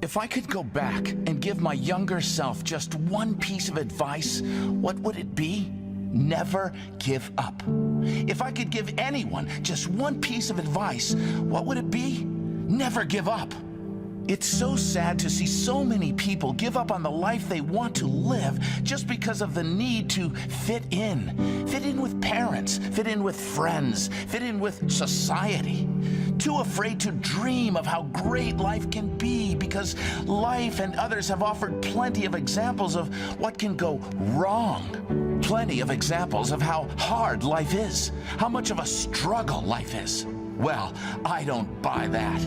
If I could go back and give my younger self just one piece of advice, what would it be? Never give up. If I could give anyone just one piece of advice, what would it be? Never give up. It's so sad to see so many people give up on the life they want to live just because of the need to fit in. Fit in with parents, fit in with friends, fit in with society. Too afraid to dream of how great life can be because life and others have offered plenty of examples of what can go wrong. Plenty of examples of how hard life is, how much of a struggle life is. Well, I don't buy that.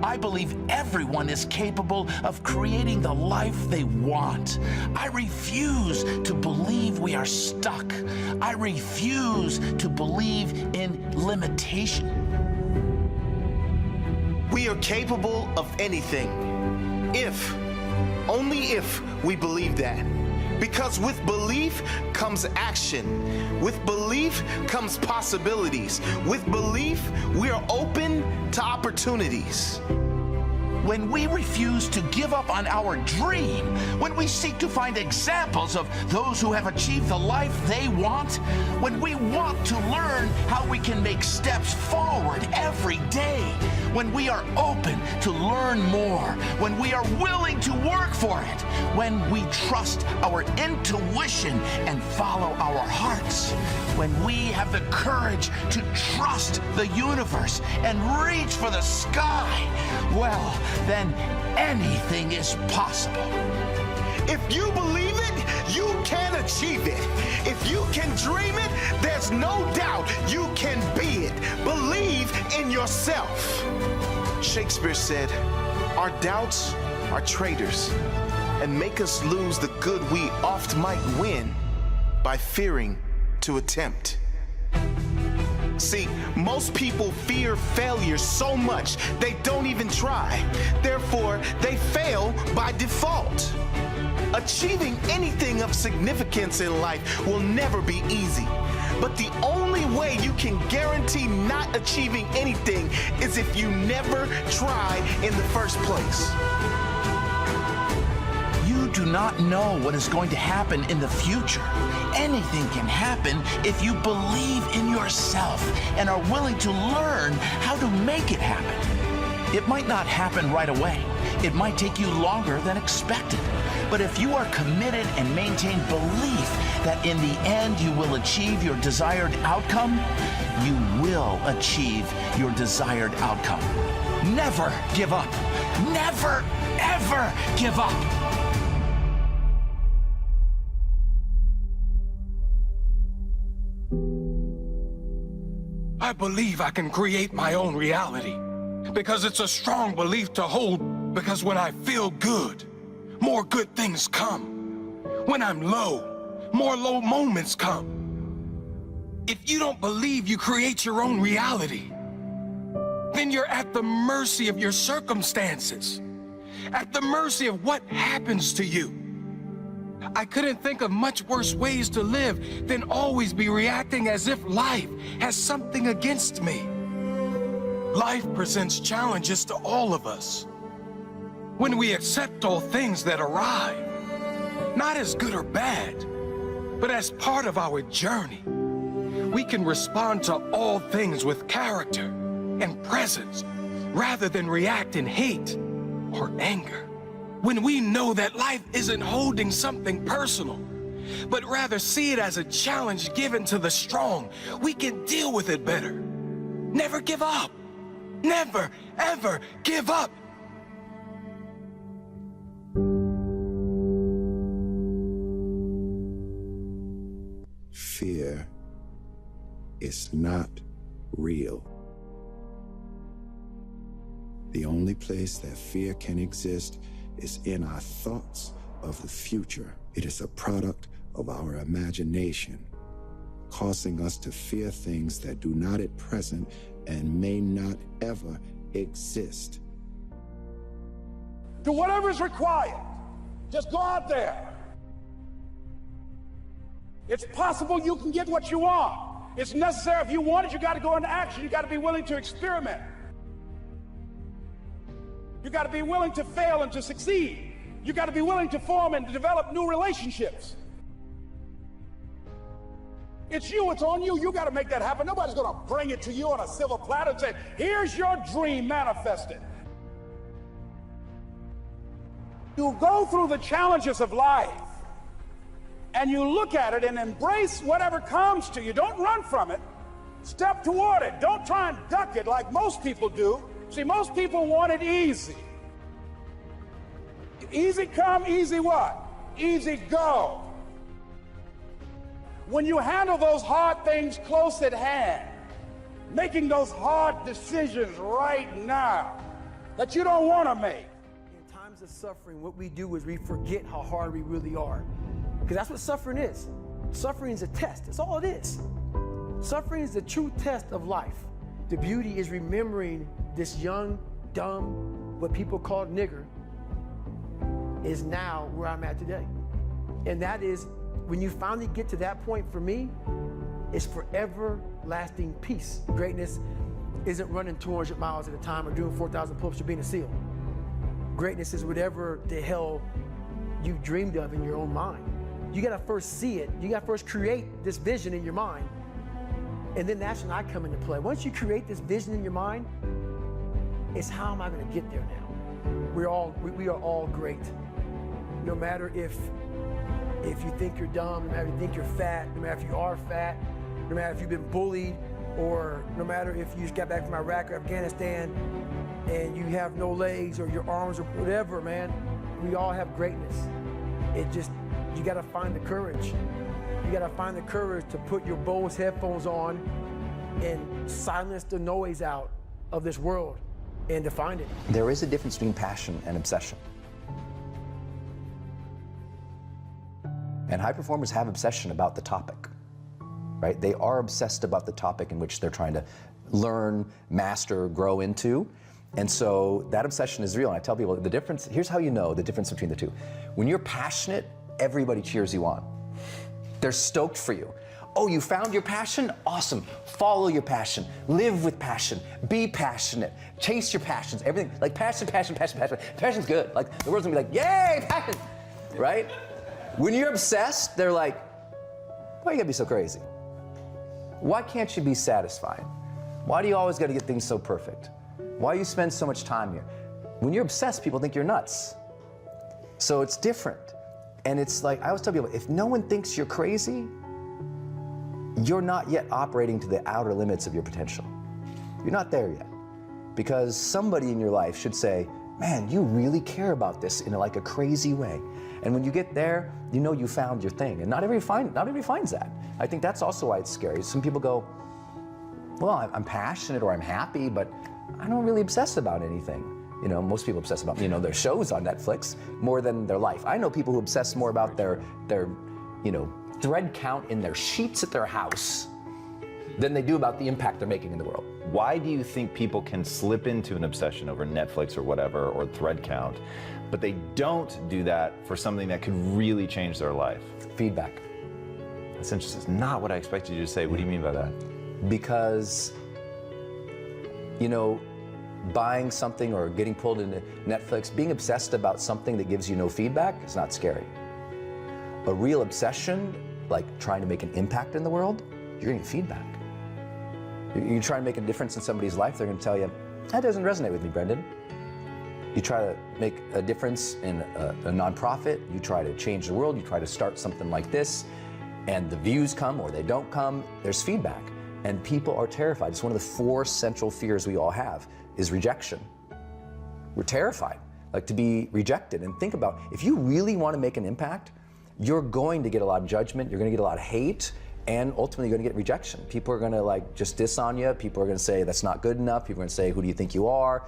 I believe everyone is capable of creating the life they want. I refuse to believe we are stuck. I refuse to believe in limitation. We are capable of anything. If, only if, we believe that. Because with belief comes action. With belief comes possibilities. With belief, we are open to opportunities. When we refuse to give up on our dream, when we seek to find examples of those who have achieved the life they want, when we want to learn how we can make steps forward every day, when we are open to learn more, when we are willing to work for it, when we trust our intuition and follow our hearts, when we have the courage to trust the universe and reach for the sky, well, then anything is possible. If you believe it, you can achieve it. If you can dream it, there's no doubt you can be it. Believe in yourself. Shakespeare said, "Our doubts are traitors and make us lose the good we oft might win by fearing to attempt." See, most people fear failure so much they don't even try. Therefore, they fail by default. Achieving anything of significance in life will never be easy. But the only way you can guarantee not achieving anything is if you never try in the first place. You do not know what is going to happen in the future. Anything can happen if you believe in yourself and are willing to learn how to make it happen. It might not happen right away. It might take you longer than expected. But if you are committed and maintain belief that in the end you will achieve your desired outcome, you will achieve your desired outcome. Never give up. Never, ever give up. I believe I can create my own reality because it's a strong belief to hold, because when I feel good, more good things come. When I'm low, more low moments come. If you don't believe you create your own reality, then you're at the mercy of your circumstances, at the mercy of what happens to you. I couldn't think of much worse ways to live than always be reacting as if life has something against me. Life presents challenges to all of us. When we accept all things that arrive, not as good or bad, but as part of our journey, we can respond to all things with character and presence rather than react in hate or anger. When we know that life isn't holding something personal, but rather see it as a challenge given to the strong, we can deal with it better. Never give up. Never, ever give up. Fear is not real. The only place that fear can exist is in our thoughts of the future. It is a product of our imagination, causing us to fear things that do not at present and may not ever exist. Do whatever is required. Just go out there. It's possible you can get what you want. It's necessary. If you want it, you got to go into action. You got to be willing to experiment. You got to be willing to fail and to succeed. You got to be willing to form and to develop new relationships. It's you, it's on you. You got to make that happen. Nobody's going to bring it to you on a silver platter and say, here's your dream manifested. You go through the challenges of life and you look at it and embrace whatever comes to you. Don't run from it. Step toward it. Don't try and duck it like most people do. See, most people want it easy. Easy come, easy what? Easy go. When you handle those hard things close at hand, making those hard decisions right now that you don't want to make. In times of suffering, what we do is we forget how hard we really are. Because that's what suffering is. Suffering is a test. That's all it is. Suffering is the true test of life. The beauty is remembering this young, dumb, what people call nigger, is now where I'm at today. And that is, when you finally get to that point, for me, it's forever lasting peace. Greatness isn't running 200 miles at a time or doing 4,000 pull-ups or being a SEAL. Greatness is whatever the hell you dreamed of in your own mind. You gotta first see it. You gotta first create this vision in your mind. And then that's when I come into play. Once you create this vision in your mind, it's how am I gonna get there now? We are all great. No matter if you think you're dumb, no matter if you think you're fat, no matter if you are fat, no matter if you've been bullied, or no matter if you just got back from Iraq or Afghanistan and you have no legs or your arms or whatever, man, we all have greatness. You gotta find the courage. You gotta find the courage to put your Bose headphones on and silence the noise out of this world and to find it. There is a difference between passion and obsession. And high performers have obsession about the topic, right? They are obsessed about the topic in which they're trying to learn, master, grow into. And so that obsession is real. And I tell people the difference, here's how you know the difference between the two. When you're passionate, everybody cheers you on. They're stoked for you. Oh, you found your passion? Awesome. Follow your passion. Live with passion. Be passionate. Chase your passions. Everything, like passion, passion, passion, passion. Passion's good. Like the world's gonna be like, yay, passion, right? When you're obsessed, they're like, why you gotta be so crazy? Why can't you be satisfied? Why do you always gotta get things so perfect? Why do you spend so much time here? When you're obsessed, people think you're nuts. So it's different. And it's like, I always tell people, if no one thinks you're crazy, you're not yet operating to the outer limits of your potential. You're not there yet. Because somebody in your life should say, man, you really care about this in like a crazy way. And when you get there, you know you found your thing. And not everybody finds that. I think that's also why it's scary. Some people go, well, I'm passionate or I'm happy, but I don't really obsess about anything. You know, most people obsess about, their shows on Netflix more than their life. I know people who obsess more about their thread count in their sheets at their house than they do about the impact they're making in the world. Why do you think people can slip into an obsession over Netflix or whatever, or thread count, but they don't do that for something that could really change their life? Feedback. That's interesting. It's not what I expected you to say. What do you mean by that? Because, buying something or getting pulled into Netflix, being obsessed about something that gives you no feedback is not scary. A real obsession, like trying to make an impact in the world, you're getting feedback. You try to make a difference in somebody's life, they're gonna tell you, that doesn't resonate with me, Brendan. You try to make a difference in a nonprofit, you try to change the world, you try to start something like this, and the views come or they don't come, there's feedback. And people are terrified. It's one of the 4 central fears we all have, is rejection. We're terrified, like to be rejected. And think about, if you really want to make an impact, you're going to get a lot of judgment, you're going to get a lot of hate, and ultimately you're going to get rejection. People are going to just diss on you, people are going to say that's not good enough, people are going to say, who do you think you are?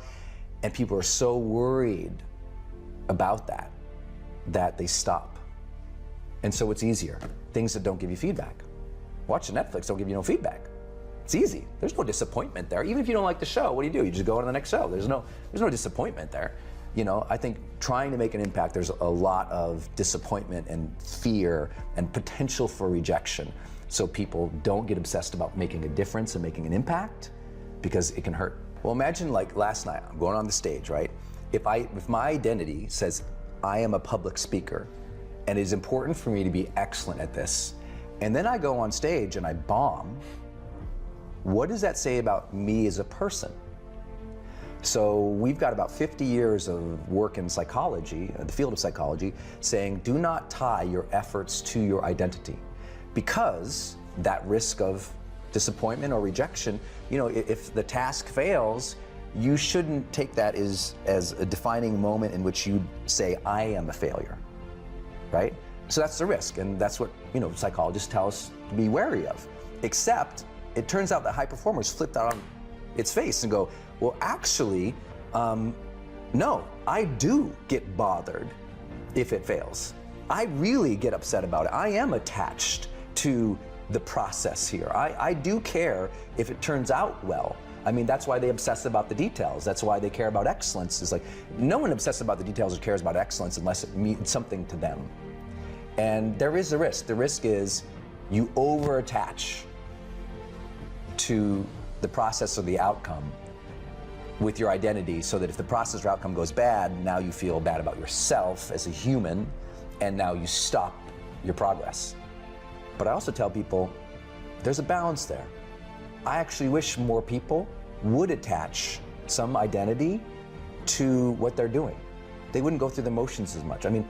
And people are so worried about that they stop. And so it's easier. Things that don't give you feedback. Watching Netflix don't give you no feedback. It's easy. There's no disappointment there. Even if you don't like the show, what do? You just go on to the next show. There's no disappointment there. I think trying to make an impact, there's a lot of disappointment and fear and potential for rejection. So people don't get obsessed about making a difference and making an impact because it can hurt. Well, imagine like last night, I'm going on the stage, right? if my identity says I am a public speaker and it is important for me to be excellent at this, and then I go on stage and I bomb, what does that say about me as a person? So we've got about 50 years of work in psychology, the field of psychology, saying do not tie your efforts to your identity, because that risk of disappointment or rejection, you know, if the task fails, you shouldn't take that as a defining moment in which you say, I am a failure, right? So that's the risk, and that's what, you know, psychologists tell us to be wary of. Except, it turns out that high performers flip that on its face and go, well, actually, no, I do get bothered if it fails. I really get upset about it. I am attached to the process here. I do care if it turns out well. I mean, that's why they obsess about the details. That's why they care about excellence. It's like, no one obsesses about the details or cares about excellence unless it means something to them. And there is a risk. The risk is you over-attach to the process or the outcome with your identity, so that if the process or outcome goes bad, now you feel bad about yourself as a human, and now you stop your progress. But I also tell people there's a balance there. I actually wish more people would attach some identity to what they're doing. They wouldn't go through the motions as much. I mean,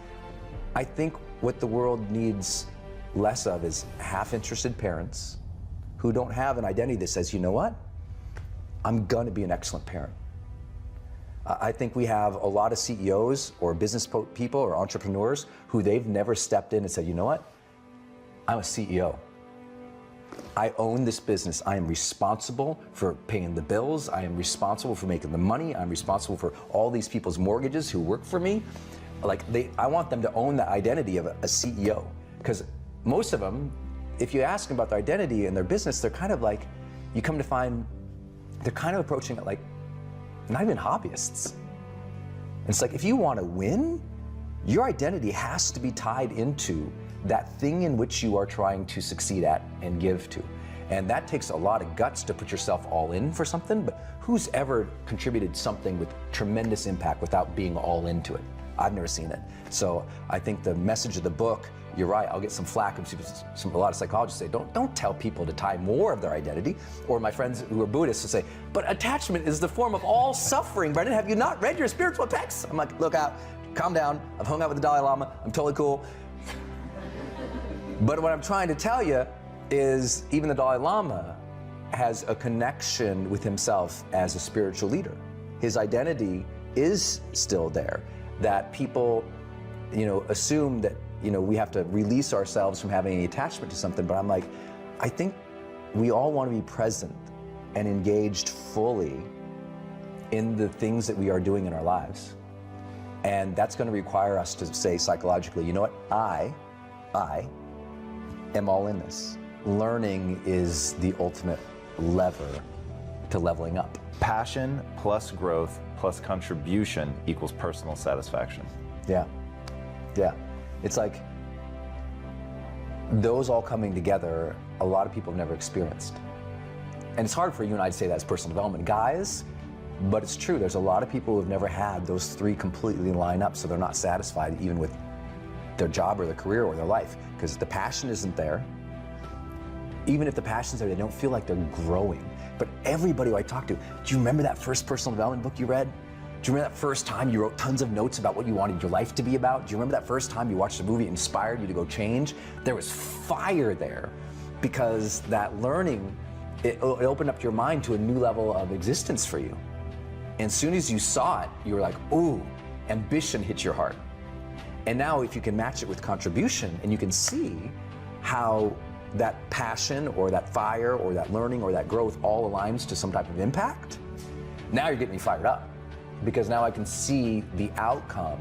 I think what the world needs less of is half-interested parents who don't have an identity that says, you know what? I'm gonna be an excellent parent. I think we have a lot of CEOs or business people or entrepreneurs who they've never stepped in and said, you know what? I'm a CEO. I own this business. I am responsible for paying the bills. I am responsible for making the money. I'm responsible for all these people's mortgages who work for me. Like I want them to own the identity of a CEO, because most of them, if you ask them about their identity and their business, they're kind of like, you come to find, they're kind of approaching it like not even hobbyists. And it's like, if you want to win, your identity has to be tied into that thing in which you are trying to succeed at and give to. And that takes a lot of guts to put yourself all in for something, but who's ever contributed something with tremendous impact without being all into it? I've never seen it. So I think the message of the book, you're right, I'll get some flack from a lot of psychologists say, don't tell people to tie more of their identity. Or my friends who are Buddhists will say, but attachment is the form of all suffering. Brendan, have you not read your spiritual texts? I'm like, look out, calm down. I've hung out with the Dalai Lama, I'm totally cool. But what I'm trying to tell you is even the Dalai Lama has a connection with himself as a spiritual leader. His identity is still there. That people, you know, assume that, you know, we have to release ourselves from having any attachment to something, but I'm like, I think we all want to be present and engaged fully in the things that we are doing in our lives. And that's going to require us to say psychologically, you know what, I am all in this. Learning is the ultimate lever to leveling up. Passion plus growth plus contribution equals personal satisfaction. Yeah, yeah. It's like those all coming together, a lot of people have never experienced. And it's hard for you and I to say that as personal development guys, but it's true. There's a lot of people who have never had those three completely line up, so they're not satisfied even with their job or their career or their life, because the passion isn't there. Even if the passion's there, they don't feel like they're growing. But everybody who I talk to, do you remember that first personal development book you read? Do you remember that first time you wrote tons of notes about what you wanted your life to be about? Do you remember that first time you watched a movie that inspired you to go change? There was fire there, because that learning, it opened up your mind to a new level of existence for you. And as soon as you saw it, you were like, ooh, ambition hit your heart. And now if you can match it with contribution and you can see how that passion or that fire or that learning or that growth all aligns to some type of impact, now you're getting me fired up, because now I can see the outcome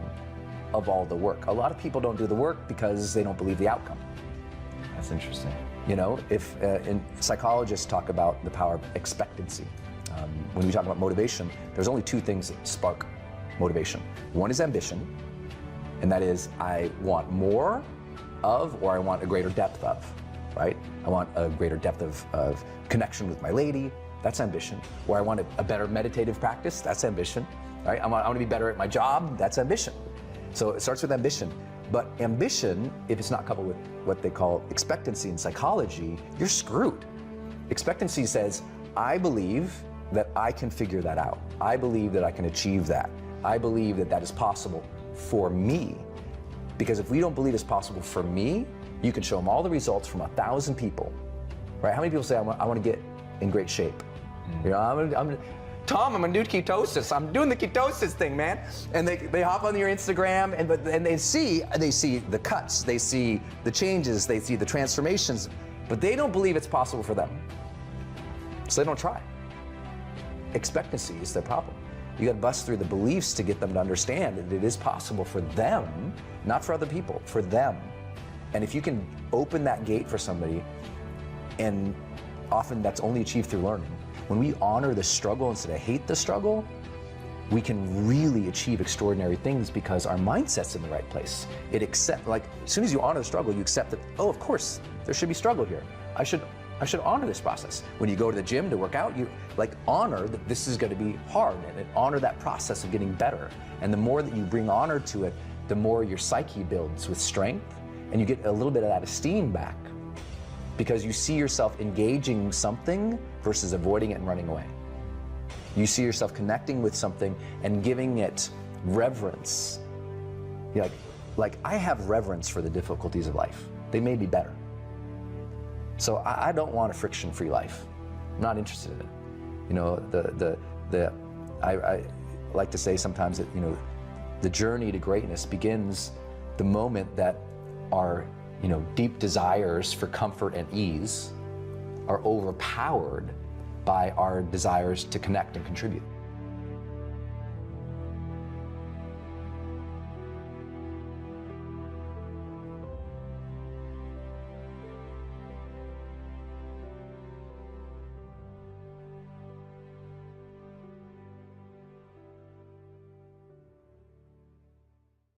of all the work. A lot of people don't do the work because they don't believe the outcome. That's interesting. You know, if and psychologists talk about the power of expectancy. When we talk about motivation, there's only two things that spark motivation. One is ambition, and that is I want more of, or I want a greater depth of, right? I want a greater depth of connection with my lady, that's ambition. Or I want a better meditative practice, that's ambition. right? I want to be better at my job. That's ambition. So it starts with ambition. But ambition, if it's not coupled with what they call expectancy in psychology, you're screwed. Expectancy says, I believe that I can figure that out. I believe that I can achieve that. I believe that that is possible for me. Because if we don't believe it's possible for me, you can show them all the results from 1,000 people, right? How many people say, I want to get in great shape? You know, Tom, I'm gonna do ketosis. I'm doing the ketosis thing, man. And they hop on your Instagram and they see the cuts, they see the changes, they see the transformations, but they don't believe it's possible for them. So they don't try. Expectancy is their problem. You got to bust through the beliefs to get them to understand that it is possible for them, not for other people, for them. And if you can open that gate for somebody, and often that's only achieved through learning, when we honor the struggle instead of hate the struggle, we can really achieve extraordinary things because our mindset's in the right place. It accept, like, as soon as you honor the struggle, you accept that, oh, of course, there should be struggle here. I should honor this process. When you go to the gym to work out, you like honor that this is going to be hard, and honor that process of getting better. And the more that you bring honor to it, the more your psyche builds with strength, and you get a little bit of that esteem back because you see yourself engaging something versus avoiding it and running away. You see yourself connecting with something and giving it reverence. You're like I have reverence for the difficulties of life. They may be better. So I don't want a friction-free life. I'm not interested in it. You know, I like to say sometimes that, you know, the journey to greatness begins the moment that our, you know, deep desires for comfort and ease are overpowered by our desires to connect and contribute.